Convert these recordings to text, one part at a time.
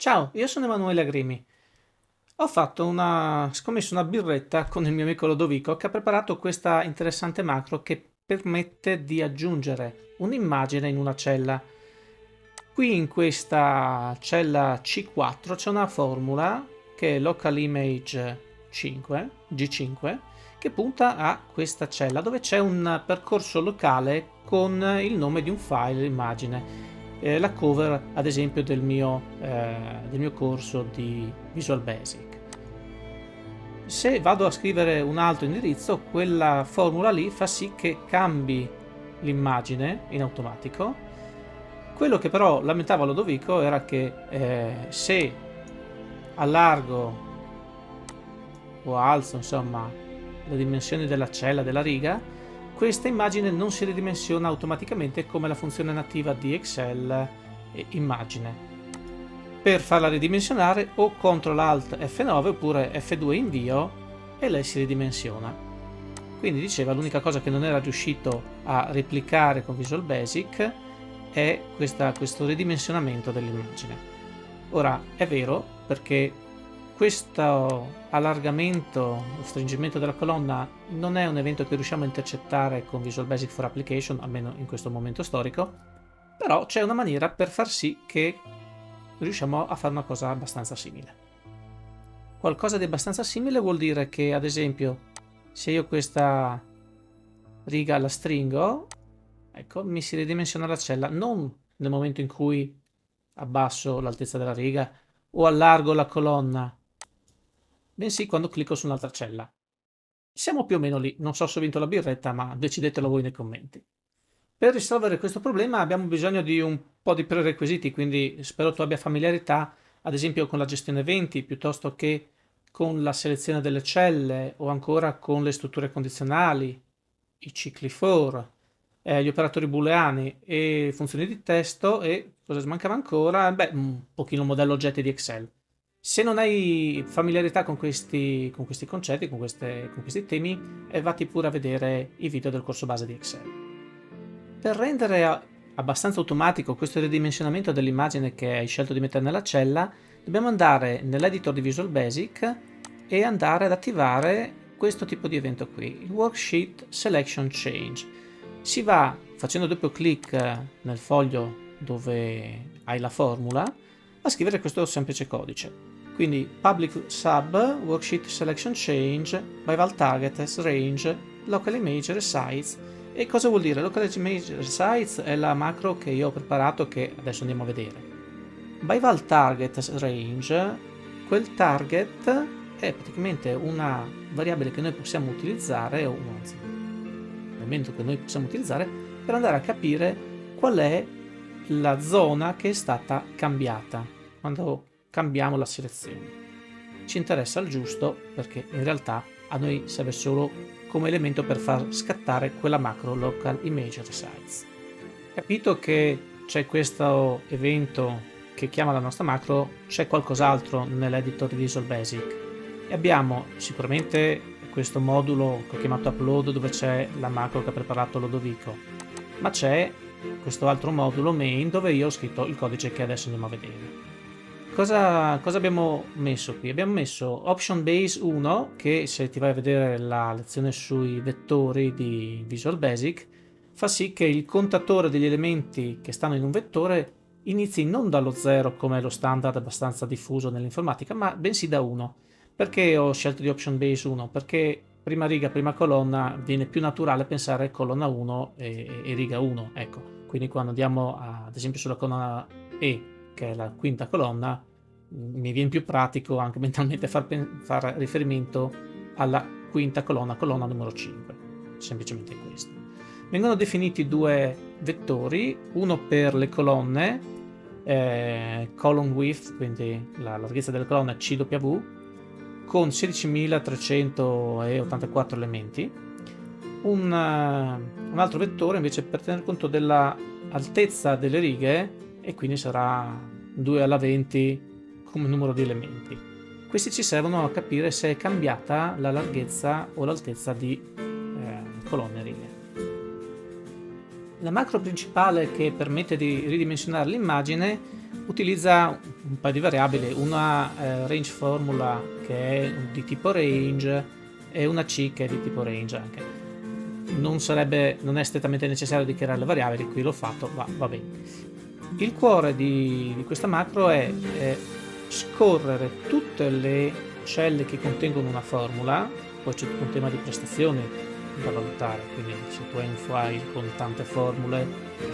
Ciao, io sono Emanuele Agrimi. Ho fatto una scommesso una birretta con il mio amico Lodovico che ha preparato questa interessante macro che permette di aggiungere un'immagine in una cella. Qui in questa cella C4 c'è una formula che è local image 5, G5, che punta a questa cella dove c'è un percorso locale con il nome di un file immagine. La cover ad esempio del mio corso di Visual Basic. Se vado a scrivere un altro indirizzo, quella formula lì fa sì che cambi l'immagine in automatico. Quello che però lamentava Lodovico era che se allargo o alzo insomma le dimensioni della cella, della riga, questa immagine non si ridimensiona automaticamente come la funzione nativa di Excel immagine. Per farla ridimensionare o CTRL ALT F9 oppure F2 invio e lei si ridimensiona. Quindi diceva l'unica cosa che non era riuscito a replicare con Visual Basic è questo ridimensionamento dell'immagine. Ora è vero perché questo allargamento o stringimento della colonna non è un evento che riusciamo a intercettare con Visual Basic for Application, almeno in questo momento storico, però c'è una maniera per far sì che riusciamo a fare una cosa abbastanza simile. Qualcosa di abbastanza simile vuol dire che, ad esempio, se io questa riga la stringo, ecco, mi si ridimensiona la cella non nel momento in cui abbasso l'altezza della riga o allargo la colonna, bensì quando clicco su un'altra cella. Siamo più o meno lì, non so se ho vinto la birretta, ma decidetelo voi nei commenti. Per risolvere questo problema abbiamo bisogno di un po' di prerequisiti, quindi spero tu abbia familiarità, ad esempio con la gestione eventi, piuttosto che con la selezione delle celle o ancora con le strutture condizionali, i cicli for, gli operatori booleani e funzioni di testo e cosa mancava ancora? Beh, un pochino il modello oggetti di Excel. Se non hai familiarità con questi concetti, con questi temi, vatti pure a vedere i video del corso base di Excel. Per rendere abbastanza automatico questo ridimensionamento dell'immagine che hai scelto di mettere nella cella, dobbiamo andare nell'editor di Visual Basic e andare ad attivare questo tipo di evento qui, il Worksheet Selection Change. Si va facendo doppio clic nel foglio dove hai la formula a scrivere questo semplice codice. Quindi public sub worksheet selection change by val target as range local image resize. E cosa vuol dire? Local image resize è la macro che io ho preparato che adesso andiamo a vedere. By val target as range, quel target è praticamente una variabile che noi possiamo utilizzare, o anzi un elemento che noi possiamo utilizzare per andare a capire qual è la zona che è stata cambiata quando cambiamo la selezione. Ci interessa il giusto perché in realtà a noi serve solo come elemento per far scattare quella macro local image resize. Capito che c'è questo evento che chiama la nostra macro, c'è qualcos'altro nell'editor di Visual Basic e abbiamo sicuramente questo modulo che ho chiamato upload dove c'è la macro che ha preparato Lodovico, ma c'è questo altro modulo main dove io ho scritto il codice che adesso andiamo a vedere. Cosa abbiamo messo qui? Abbiamo messo option base 1 che, se ti vai a vedere la lezione sui vettori di Visual Basic, fa sì che il contatore degli elementi che stanno in un vettore inizi non dallo 0 come è lo standard abbastanza diffuso nell'informatica, ma bensì da 1. Perché ho scelto di option base 1? Perché prima riga, prima colonna viene più naturale pensare colonna 1 e riga 1, ecco. Quindi quando andiamo ad esempio sulla colonna E, che è la quinta colonna, mi viene più pratico anche mentalmente far riferimento alla quinta colonna, colonna numero 5. Semplicemente questo. Vengono definiti due vettori, uno per le colonne, column width, quindi la larghezza delle colonne CW, con 16.384 elementi, un altro vettore invece per tener conto dell'altezza delle righe e quindi sarà 2 alla 20 come numero di elementi. Questi ci servono a capire se è cambiata la larghezza o l'altezza di colonne e righe. La macro principale che permette di ridimensionare l'immagine utilizza un un paio di variabili, una range formula che è di tipo range e una C che è di tipo range anche. Non è strettamente necessario dichiarare le variabili, qui l'ho fatto, va bene. Il cuore di questa macro è scorrere tutte le celle che contengono una formula, poi c'è tutto un tema di prestazioni da valutare, quindi se tu hai un file con tante formule,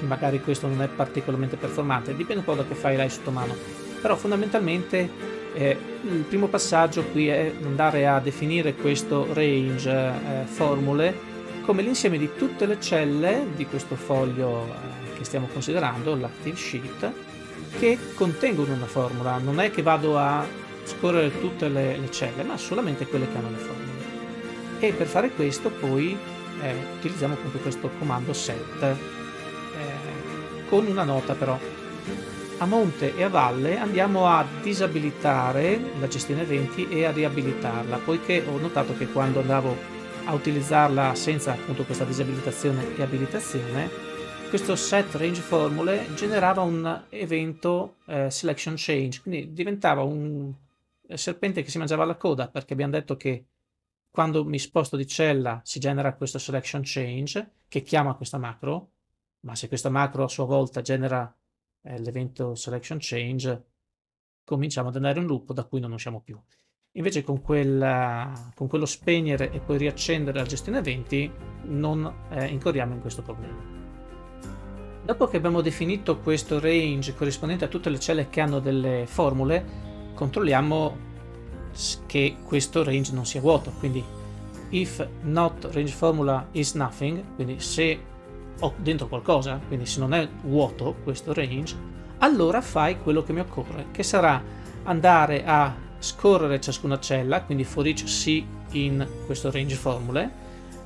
magari questo non è particolarmente performante, dipende un po' da che file hai sotto mano, però fondamentalmente il primo passaggio qui è andare a definire questo range formule come l'insieme di tutte le celle di questo foglio che stiamo considerando, l'active sheet, che contengono una formula. Non è che vado a scorrere tutte le celle, ma solamente quelle che hanno le formule. E per fare questo poi utilizziamo appunto questo comando set con una nota però. A monte e a valle andiamo a disabilitare la gestione eventi e a riabilitarla, poiché ho notato che quando andavo a utilizzarla senza appunto questa disabilitazione e abilitazione, questo set range formule generava un evento selection change, quindi diventava un serpente che si mangiava la coda, perché abbiamo detto che quando mi sposto di cella si genera questo selection change che chiama questa macro, ma se questa macro a sua volta genera l'evento selection change, cominciamo ad andare in loop da cui non usciamo più. Invece con quello spegnere e poi riaccendere la gestione eventi non incorriamo in questo problema. Dopo che abbiamo definito questo range corrispondente a tutte le celle che hanno delle formule, controlliamo che questo range non sia vuoto, quindi if not range formula is nothing, quindi se ho dentro qualcosa, quindi se non è vuoto questo range, allora fai quello che mi occorre, che sarà andare a scorrere ciascuna cella, quindi for each C in questo range formule,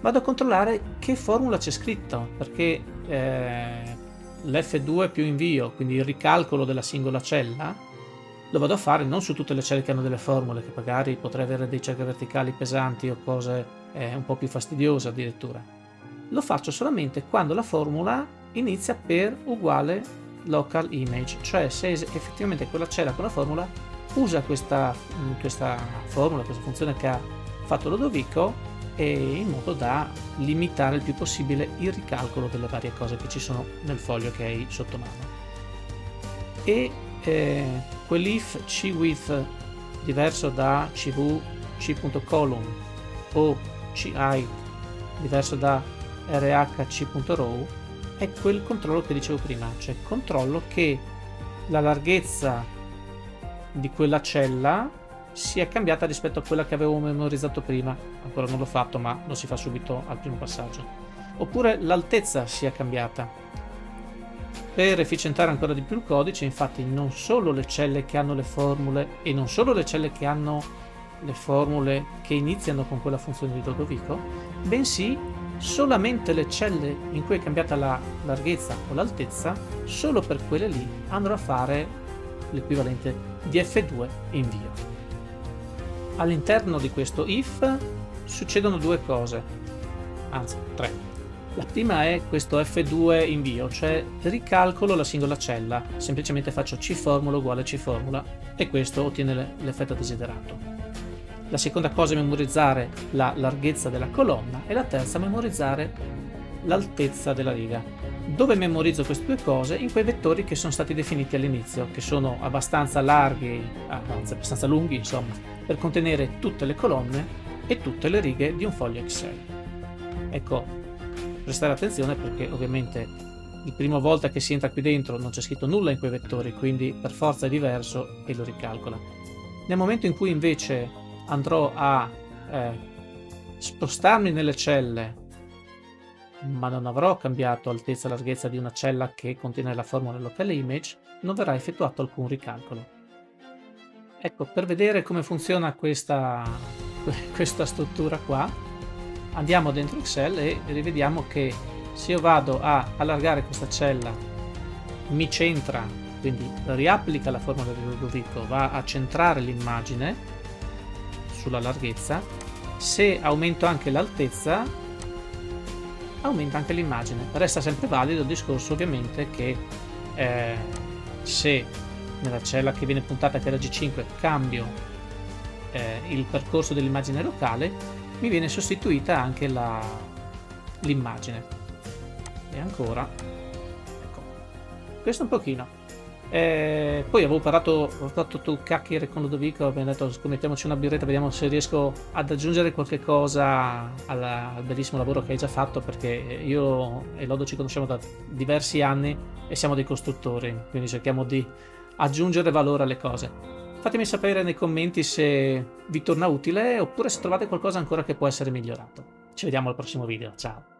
vado a controllare che formula c'è scritto, perché l'F2 più invio, quindi il ricalcolo della singola cella, lo vado a fare non su tutte le celle che hanno delle formule, che magari potrei avere dei cerchi verticali pesanti o cose un po' più fastidiose addirittura. Lo faccio solamente quando la formula inizia per uguale local image, cioè se effettivamente quella cella con la formula usa questa formula, questa funzione che ha fatto Lodovico, e in modo da limitare il più possibile il ricalcolo delle varie cose che ci sono nel foglio che hai sotto mano. E quell'if cwidth diverso da cv c.column o ci diverso da rhc.row è quel controllo che dicevo prima, cioè controllo che la larghezza di quella cella sia cambiata rispetto a quella che avevo memorizzato prima. Ancora non l'ho fatto, ma lo si fa subito al primo passaggio. Oppure l'altezza sia cambiata. Per efficientare ancora di più il codice, infatti, non solo le celle che hanno le formule e non solo le celle che hanno le formule che iniziano con quella funzione di Lodovico, bensì solamente le celle in cui è cambiata la larghezza o l'altezza, solo per quelle lì andrò a fare l'equivalente di F2 invio. All'interno di questo if succedono due cose, anzi tre. La prima è questo F2 invio, cioè ricalcolo la singola cella, semplicemente faccio cformula uguale cformula e questo ottiene l'effetto desiderato. La seconda cosa è memorizzare la larghezza della colonna e la terza memorizzare l'altezza della riga. Dove memorizzo queste due cose? In quei vettori che sono stati definiti all'inizio, che sono abbastanza larghi, anzi abbastanza lunghi, insomma, per contenere tutte le colonne e tutte le righe di un foglio Excel. Ecco, prestare attenzione perché ovviamente la prima volta che si entra qui dentro non c'è scritto nulla in quei vettori, quindi per forza è diverso e lo ricalcola. Nel momento in cui invece andrò a spostarmi nelle celle, ma non avrò cambiato altezza e larghezza di una cella che contiene la formula local image, non verrà effettuato alcun ricalcolo. Ecco, per vedere come funziona questa struttura qua, andiamo dentro Excel e rivediamo che se io vado a allargare questa cella, mi centra, quindi riapplica la formula di Ludovico, va a centrare l'immagine sulla larghezza. Se aumento anche l'altezza, aumenta anche l'immagine. Resta sempre valido il discorso ovviamente che se nella cella che viene puntata, che era G5, cambio il percorso dell'immagine locale, mi viene sostituita anche l'immagine. E ancora, ecco, questo un pochino. Poi avevo fatto tu chiacchiere con Ludovico, abbiamo detto scommettiamoci una birretta, vediamo se riesco ad aggiungere qualche cosa al bellissimo lavoro che hai già fatto, perché io e Lodo ci conosciamo da diversi anni e siamo dei costruttori, quindi cerchiamo di aggiungere valore alle cose. Fatemi sapere nei commenti se vi torna utile oppure se trovate qualcosa ancora che può essere migliorato. Ci vediamo al prossimo video, ciao!